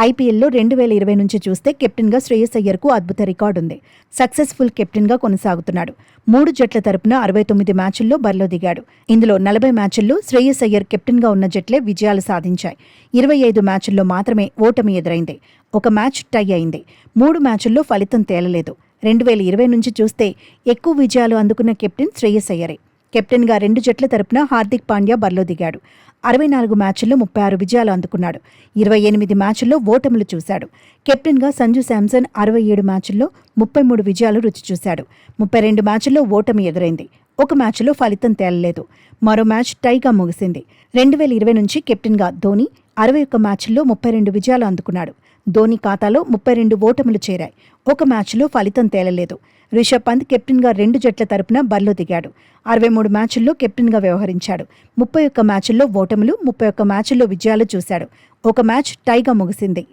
ఐపీఎల్లో 2020 నుంచి చూస్తే కెప్టెన్గా శ్రేయస్ అయ్యర్కు అద్భుత రికార్డుంది. సక్సెస్ఫుల్ కెప్టెన్గా కొనసాగుతున్నాడు. 3 జట్ల తరపున 69 మ్యాచుల్లో బరిలో దిగాడు. ఇందులో 40 మ్యాచుల్లో శ్రేయస్ అయ్యర్ కెప్టెన్గా ఉన్న జట్లే విజయాలు సాధించాయి. 25 మ్యాచుల్లో మాత్రమే ఓటమి ఎదురైంది. ఒక మ్యాచ్ టై అయింది. 3 మ్యాచుల్లో ఫలితం తేలలేదు. 2020 నుంచి చూస్తే ఎక్కువ విజయాలు అందుకున్న కెప్టెన్ శ్రేయస్ అయ్యరే. కెప్టెన్గా 2 జట్ల తరపున హార్దిక్ పాండ్యా బరిలో దిగాడు. 64 మ్యాచుల్లో 36 విజయాలు అందుకున్నాడు. 28 మ్యాచుల్లో ఓటములు చూశాడు. కెప్టెన్గా సంజు శాంసన్ 67 మ్యాచుల్లో 33 విజయాలు రుచి చూశాడు. 32 మ్యాచుల్లో ఓటమి ఎదురైంది. ఒక మ్యాచ్లో ఫలితం తేలలేదు. మరో మ్యాచ్ టైగా ముగిసింది. 2020 నుంచి కెప్టెన్గా ధోనీ 61 మ్యాచుల్లో 32 విజయాలు అందుకున్నాడు. ధోనీ ఖాతాలో 32 ఓటములు చేరాయి. ఒక మ్యాచ్లో ఫలితం తేలలేదు. రిషబ్ పంత్ కెప్టెన్గా 2 జట్ల తరపున బరిలో దిగాడు. 63 మ్యాచుల్లో కెప్టెన్గా వ్యవహరించాడు. 31 మ్యాచుల్లో ఓటములు, 31 మ్యాచుల్లో విజయాలు చూశాడు. ఒక మ్యాచ్ టైగా ముగిసింది.